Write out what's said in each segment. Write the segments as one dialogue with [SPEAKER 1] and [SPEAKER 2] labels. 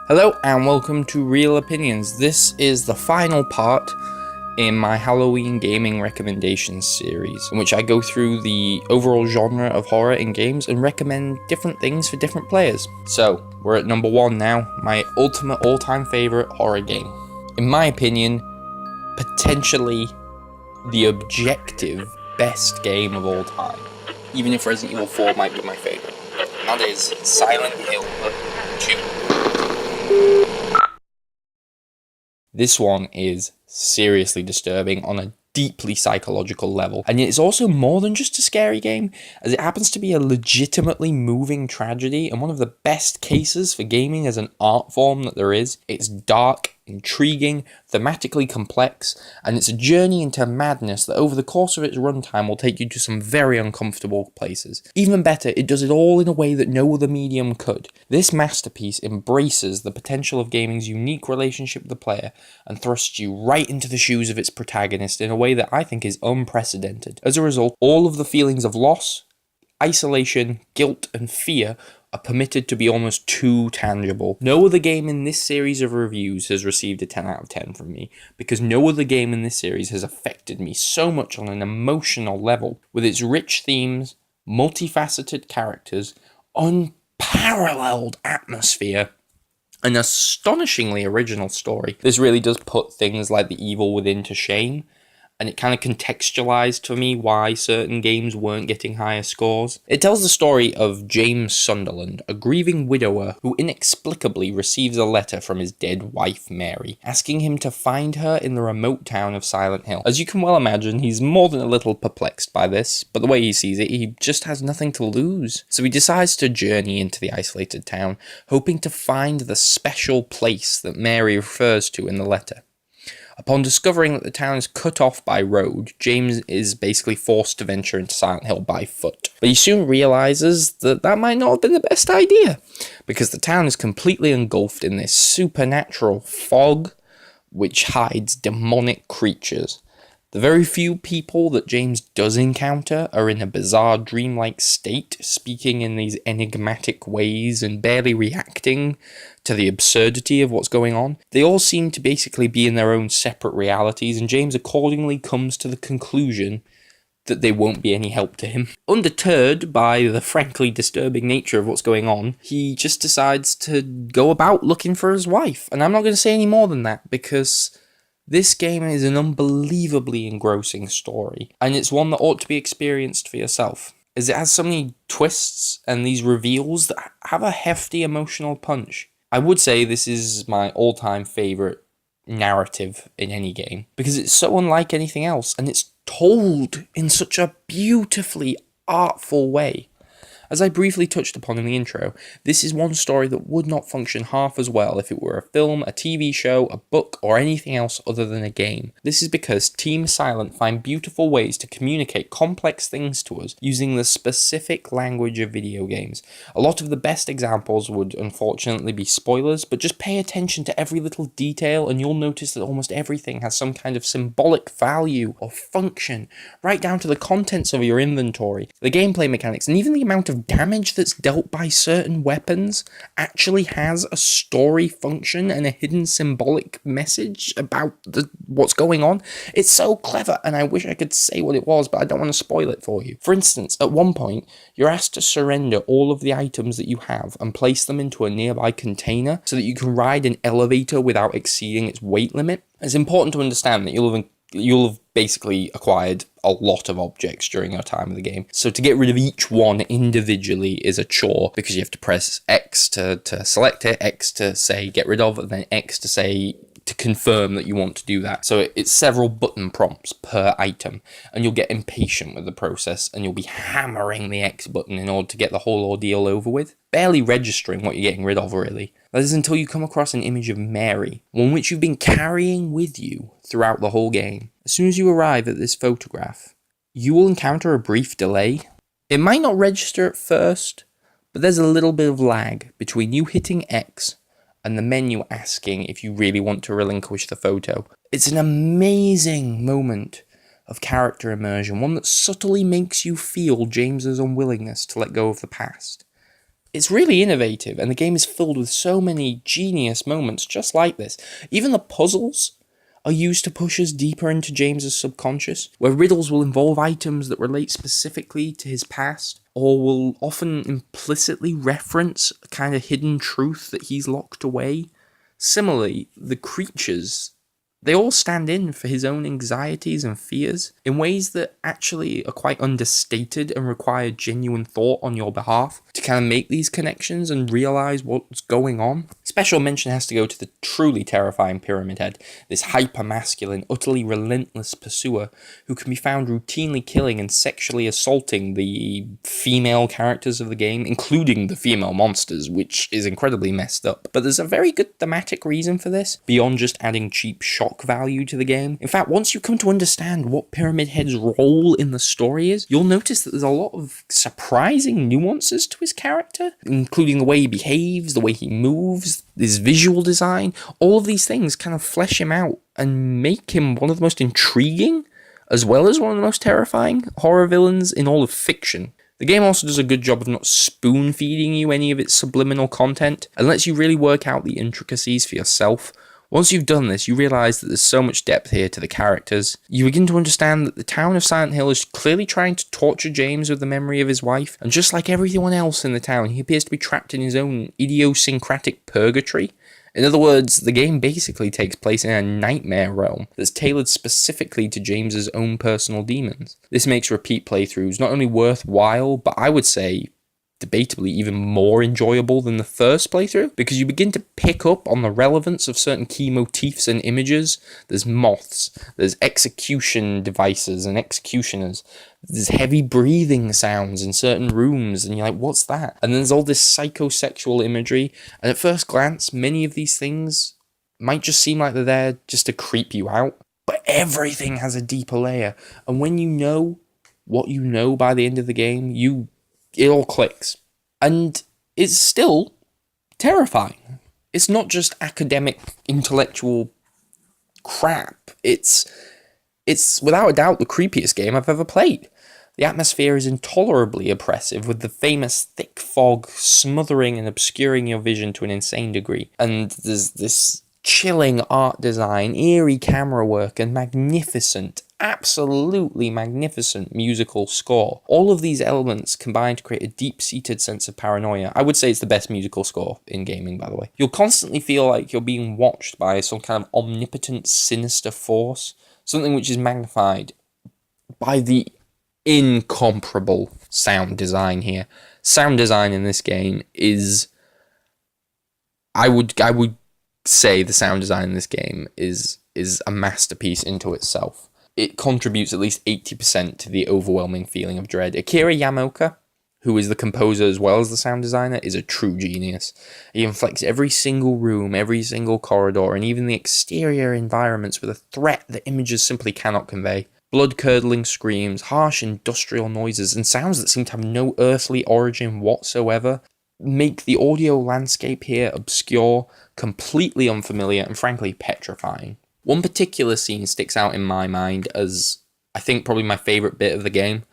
[SPEAKER 1] Hello and welcome to Real Opinions. This is the final part in my Halloween gaming recommendations series, in which I go through the overall genre of horror in games and recommend different things for different players. So, we're at number 1 now, my ultimate all-time favourite horror game. In my opinion, potentially the objective best game of all time, even if Resident Evil 4 might be my favourite. And that is Silent Hill 2. This one is seriously disturbing on a deeply psychological level, and yet it's also more than just a scary game, as it happens to be a legitimately moving tragedy and one of the best cases for gaming as an art form that there is. It's dark, intriguing, thematically complex, and it's a journey into madness that over the course of its runtime will take you to some very uncomfortable places. Even better, it does it all in a way that no other medium could. This masterpiece embraces the potential of gaming's unique relationship with the player and thrusts you right into the shoes of its protagonist in a way that I think is unprecedented. As a result, all of the feelings of loss, isolation, guilt, and fear are permitted to be almost too tangible. No other game in this series of reviews has received a 10 out of 10 from me, because no other game in this series has affected me so much on an emotional level, with its rich themes, multifaceted characters, unparalleled atmosphere, an astonishingly original story. This really does put things like the evil within to shame, and it kind of contextualized for me why certain games weren't getting higher scores. It tells the story of James Sunderland, a grieving widower who inexplicably receives a letter from his dead wife Mary, asking him to find her in the remote town of Silent Hill. As you can well imagine, he's more than a little perplexed by this, but the way he sees it, he just has nothing to lose. So he decides to journey into the isolated town, hoping to find the special place that Mary refers to in the letter. Upon discovering that the town is cut off by road, James is basically forced to venture into Silent Hill by foot. But he soon realizes that that might not have been the best idea, because the town is completely engulfed in this supernatural fog which hides demonic creatures. The very few people that James does encounter are in a bizarre dreamlike state, speaking in these enigmatic ways and barely reacting to the absurdity of what's going on. They all seem to basically be in their own separate realities, and James accordingly comes to the conclusion that they won't be any help to him. Undeterred by the frankly disturbing nature of what's going on, he just decides to go about looking for his wife. And I'm not going to say any more than that, because this game is an unbelievably engrossing story, and it's one that ought to be experienced for yourself, as it has so many twists and these reveals that have a hefty emotional punch. I would say this is my all-time favourite narrative in any game, because it's so unlike anything else, and it's told in such a beautifully artful way. As I briefly touched upon in the intro, this is one story that would not function half as well if it were a film, a TV show, a book, or anything else other than a game. This is because Team Silent find beautiful ways to communicate complex things to us using the specific language of video games. A lot of the best examples would unfortunately be spoilers, but just pay attention to every little detail and you'll notice that almost everything has some kind of symbolic value or function, right down to the contents of your inventory, the gameplay mechanics, and even the amount of damage that's dealt by certain weapons actually has a story function and a hidden symbolic message about what's going on. It's so clever, and I wish I could say what it was, but I don't want to spoil it for you. For instance, at one point, you're asked to surrender all of the items that you have and place them into a nearby container so that you can ride an elevator without exceeding its weight limit. It's important to understand that you'll have basically acquired a lot of objects during your time of the game. So to get rid of each one individually is a chore, because you have to press X to select it, X to say get rid of, and then X to say to confirm that you want to do that. So it's several button prompts per item, and you'll get impatient with the process and you'll be hammering the X button in order to get the whole ordeal over with, barely registering what you're getting rid of, really. That is until you come across an image of Mary, one which you've been carrying with you throughout the whole game. As soon as you arrive at this photograph, you will encounter a brief delay. It might not register at first, but there's a little bit of lag between you hitting X and the menu asking if you really want to relinquish the photo. It's an amazing moment of character immersion, one that subtly makes you feel James's unwillingness to let go of the past. It's really innovative, and the game is filled with so many genius moments just like this. Even the puzzles are used to push us deeper into James's subconscious, where riddles will involve items that relate specifically to his past, or will often implicitly reference a kind of hidden truth that he's locked away. Similarly, the creatures, they all stand in for his own anxieties and fears in ways that actually are quite understated and require genuine thought on your behalf to kind of make these connections and realize what's going on. Special mention has to go to the truly terrifying Pyramid Head, this hyper-masculine, utterly relentless pursuer who can be found routinely killing and sexually assaulting the female characters of the game, including the female monsters, which is incredibly messed up. But there's a very good thematic reason for this, beyond just adding cheap shock value to the game. In fact, once you come to understand what Pyramid Head's role in the story is, you'll notice that there's a lot of surprising nuances to his character, including the way he behaves, the way he moves, his visual design. All of these things kind of flesh him out and make him one of the most intriguing, as well as one of the most terrifying horror villains in all of fiction. The game also does a good job of not spoon-feeding you any of its subliminal content, and lets you really work out the intricacies for yourself. Once you've done this, you realise that there's so much depth here to the characters. You begin to understand that the town of Silent Hill is clearly trying to torture James with the memory of his wife, and just like everyone else in the town, he appears to be trapped in his own idiosyncratic purgatory. In other words, the game basically takes place in a nightmare realm that's tailored specifically to James's own personal demons. This makes repeat playthroughs not only worthwhile, but I would say debatably even more enjoyable than the first playthrough, because you begin to pick up on the relevance of certain key motifs and images. There's moths, there's execution devices and executioners, there's heavy breathing sounds in certain rooms, and you're like, what's that? And then there's all this psychosexual imagery, and at first glance, many of these things might just seem like they're there just to creep you out, but everything has a deeper layer, and when you know what you know by the end of the game, it all clicks. And it's still terrifying. It's not just academic, intellectual crap. It's without a doubt the creepiest game I've ever played. The atmosphere is intolerably oppressive, with the famous thick fog smothering and obscuring your vision to an insane degree. And there's this chilling art design, eerie camera work, and absolutely magnificent musical score. All of these elements combine to create a deep-seated sense of paranoia. I would say it's the best musical score in gaming, by the way. You'll constantly feel like you're being watched by some kind of omnipotent, sinister force, something which is magnified by the incomparable sound design here. Sound design in this game is... I would say the sound design in this game is a masterpiece into itself. It contributes at least 80% to the overwhelming feeling of dread. Akira Yamaoka, who is the composer as well as the sound designer, is a true genius. He inflects every single room, every single corridor, and even the exterior environments with a threat that images simply cannot convey. Blood-curdling screams, harsh industrial noises, and sounds that seem to have no earthly origin whatsoever make the audio landscape here obscure, completely unfamiliar, and frankly petrifying. One particular scene sticks out in my mind as, I think, probably my favourite bit of the game.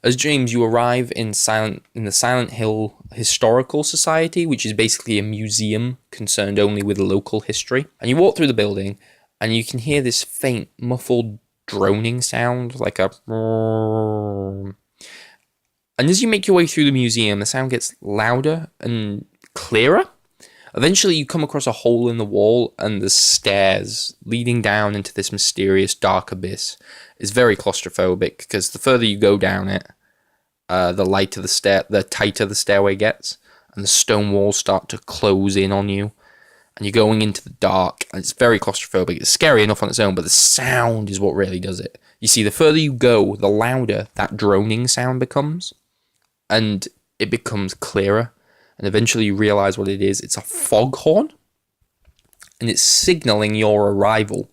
[SPEAKER 1] As James, you arrive in the Silent Hill Historical Society, which is basically a museum concerned only with local history. And you walk through the building, and you can hear this faint, muffled droning sound, like a... And as you make your way through the museum, the sound gets louder and clearer. Eventually, you come across a hole in the wall, and the stairs leading down into this mysterious dark abyss is very claustrophobic, because the further you go down it, the tighter the stairway gets, and the stone walls start to close in on you, and you're going into the dark, and it's very claustrophobic. It's scary enough on its own, but the sound is what really does it. You see, the further you go, the louder that droning sound becomes, and it becomes clearer. And eventually you realise what it is. It's a foghorn, and it's signalling your arrival.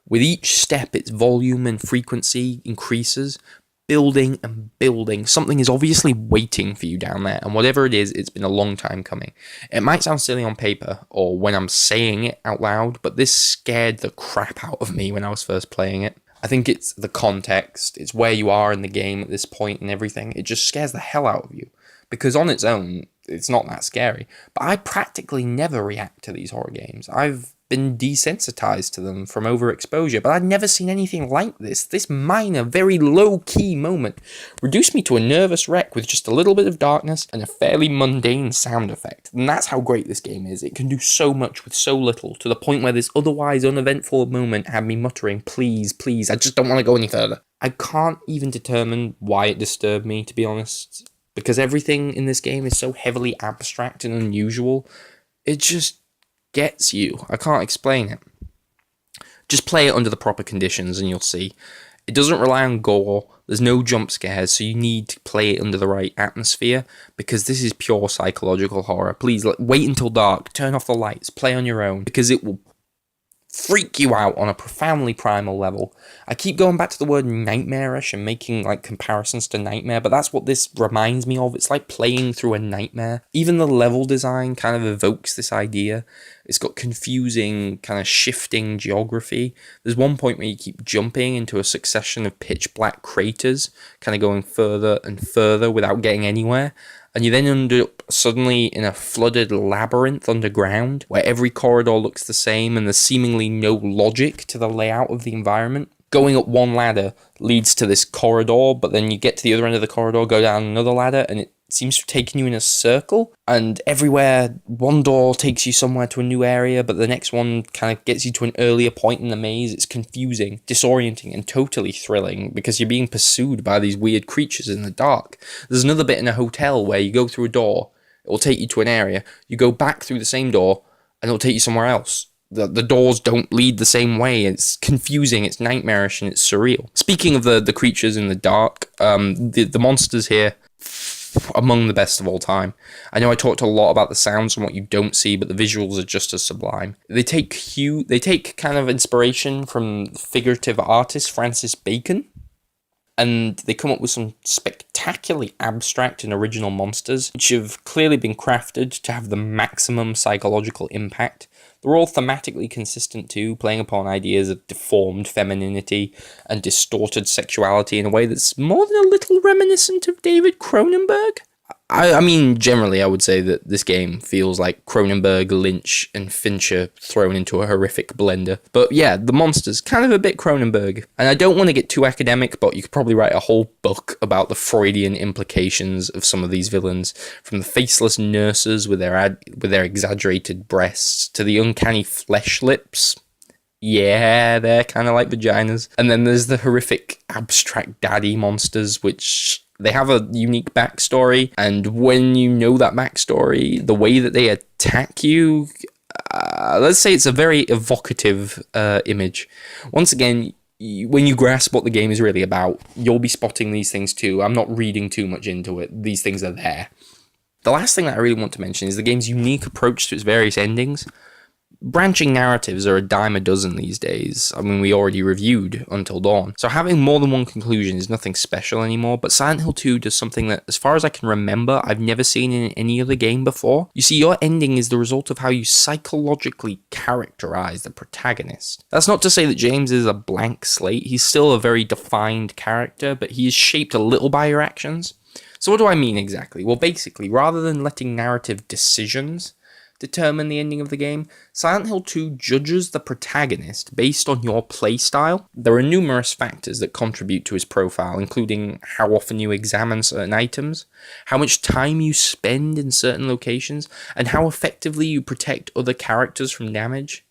[SPEAKER 1] With each step, its volume and frequency increases, building and building. Something is obviously waiting for you down there, and whatever it is, it's been a long time coming. It might sound silly on paper, or when I'm saying it out loud, but this scared the crap out of me when I was first playing it. I think it's the context, it's where you are in the game at this point and everything. It just scares the hell out of you. because on its own, it's not that scary. But I practically never react to these horror games. I've been desensitized to them from overexposure, but I'd never seen anything like this. This minor, very low-key moment reduced me to a nervous wreck with just a little bit of darkness and a fairly mundane sound effect. And that's how great this game is. It can do so much with so little, to the point where this otherwise uneventful moment had me muttering, please, please, I just don't want to go any further. I can't even determine why it disturbed me, to be honest, because everything in this game is so heavily abstract and unusual. It just gets you. I can't explain it. Just play it under the proper conditions and you'll see. It doesn't rely on gore, there's no jump scares, so you need to play it under the right atmosphere, because this is pure psychological horror. Please, wait until dark, turn off the lights, play on your own, because it will freak you out on a profoundly primal level. I keep going back to the word nightmarish and making comparisons to Nightmare, but that's what this reminds me of. It's like playing through a nightmare. Even the level design kind of evokes this idea. It's got confusing, kind of shifting geography. There's one point where you keep jumping into a succession of pitch black craters, kind of going further and further without getting anywhere. And you then end up suddenly in a flooded labyrinth underground, where every corridor looks the same and there's seemingly no logic to the layout of the environment. Going up one ladder leads to this corridor, but then you get to the other end of the corridor, go down another ladder, and it seems to have taken you in a circle. And everywhere, one door takes you somewhere to a new area, but the next one kind of gets you to an earlier point in the maze. It's confusing, disorienting, and totally thrilling, because you're being pursued by these weird creatures in the dark. There's another bit in a hotel where you go through a door, it will take you to an area, you go back through the same door, and it'll take you somewhere else. The doors don't lead the same way. It's confusing, it's nightmarish, and it's surreal. Speaking of the creatures in the dark, the monsters here, among the best of all time. I know I talked a lot about the sounds and what you don't see, but the visuals are just as sublime. They take kind of inspiration from figurative artist Francis Bacon, and they come up with some spectacularly abstract and original monsters, which have clearly been crafted to have the maximum psychological impact. They're all thematically consistent too, playing upon ideas of deformed femininity and distorted sexuality in a way that's more than a little reminiscent of David Cronenberg. I mean, generally, I would say that this game feels like Cronenberg, Lynch, and Fincher thrown into a horrific blender. But yeah, the monsters, kind of a bit Cronenberg. And I don't want to get too academic, but you could probably write a whole book about the Freudian implications of some of these villains, from the faceless nurses with their exaggerated breasts to the uncanny flesh lips. Yeah, they're kind of like vaginas. And then there's the horrific abstract daddy monsters, which they have a unique backstory, and when you know that backstory, the way that they attack you, let's say it's a very evocative image. Once again, when you grasp what the game is really about, you'll be spotting these things too. I'm not reading too much into it. These things are there. The last thing that I really want to mention is the game's unique approach to its various endings. Branching narratives are a dime a dozen these days. I mean, we already reviewed Until Dawn. So having more than one conclusion is nothing special anymore, but Silent Hill 2 does something that, as far as I can remember, I've never seen in any other game before. You see, your ending is the result of how you psychologically characterize the protagonist. That's not to say that James is a blank slate. He's still a very defined character, but he is shaped a little by your actions. So what do I mean exactly? Well, basically, rather than letting narrative decisions determine the ending of the game, Silent Hill 2 judges the protagonist based on your playstyle. There are numerous factors that contribute to his profile, including how often you examine certain items, how much time you spend in certain locations, and how effectively you protect other characters from damage.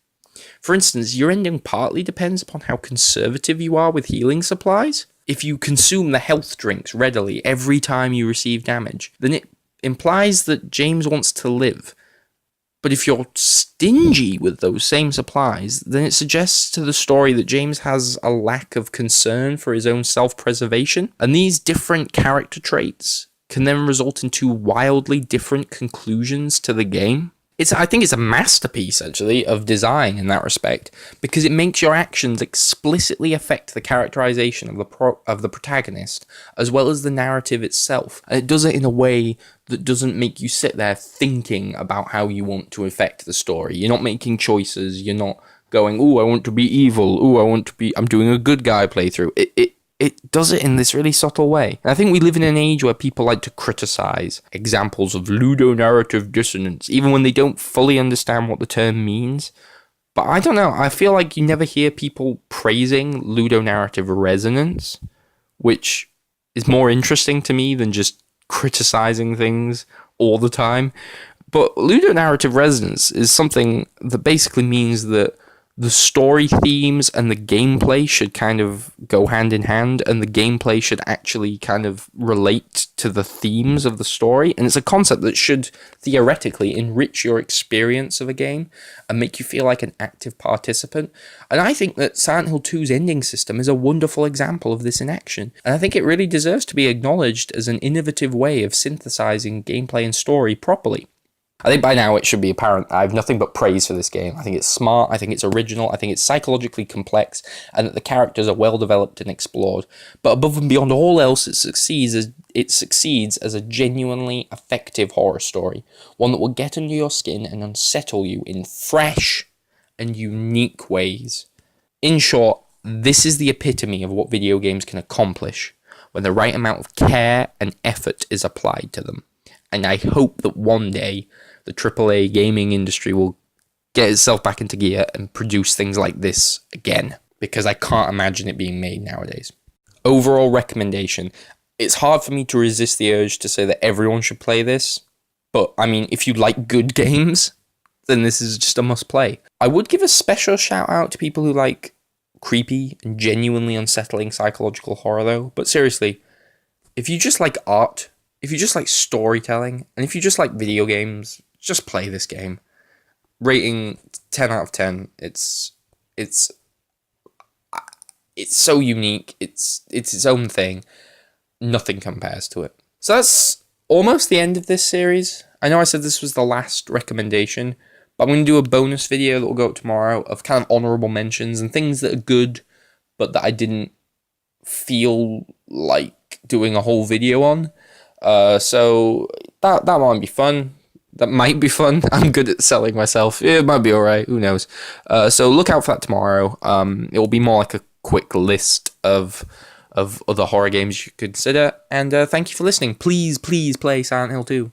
[SPEAKER 1] For instance, your ending partly depends upon how conservative you are with healing supplies. If you consume the health drinks readily every time you receive damage, then it implies that James wants to live. But if you're stingy with those same supplies, then it suggests to the story that James has a lack of concern for his own self-preservation. And these different character traits can then result in two wildly different conclusions to the game. I think it's a masterpiece, actually, of design in that respect, because it makes your actions explicitly affect the characterization of the protagonist, as well as the narrative itself. And it does it in a way that doesn't make you sit there thinking about how you want to affect the story. You're not making choices, you're not going, ooh, I want to be evil, ooh, I'm doing a good guy playthrough. it does it in this really subtle way. And I think we live in an age where people like to criticize examples of ludonarrative dissonance, even when they don't fully understand what the term means. But I don't know, I feel like you never hear people praising ludonarrative resonance, which is more interesting to me than just criticizing things all the time. But ludonarrative resonance is something that basically means that the story themes and the gameplay should kind of go hand in hand, and the gameplay should actually kind of relate to the themes of the story. And it's a concept that should theoretically enrich your experience of a game and make you feel like an active participant. And I think that Silent Hill 2's ending system is a wonderful example of this in action. And I think it really deserves to be acknowledged as an innovative way of synthesizing gameplay and story properly. I think by now it should be apparent I have nothing but praise for this game. I think it's smart, I think it's original, I think it's psychologically complex, and that the characters are well developed and explored. But above and beyond all else, it succeeds as a genuinely effective horror story, one that will get under your skin and unsettle you in fresh and unique ways. In short, this is the epitome of what video games can accomplish when the right amount of care and effort is applied to them. And I hope that one day the AAA gaming industry will get itself back into gear and produce things like this again, because I can't imagine it being made nowadays. Overall recommendation. It's hard for me to resist the urge to say that everyone should play this, but I mean, if you like good games, then this is just a must play. I would give a special shout out to people who like creepy and genuinely unsettling psychological horror though, but seriously, if you just like art, if you just like storytelling, and if you just like video games, just play this game. Rating 10 out of 10. It's so unique. It's its own thing. Nothing compares to it. So that's almost the end of this series. I know I said this was the last recommendation, but I'm going to do a bonus video that will go up tomorrow of kind of honorable mentions and things that are good, but that I didn't feel like doing a whole video on. So that might be fun. That might be fun. I'm good at selling myself. It might be alright. Who knows? So look out for that tomorrow. It will be more like a quick list of other horror games you could consider. And thank you for listening. Please play Silent Hill 2.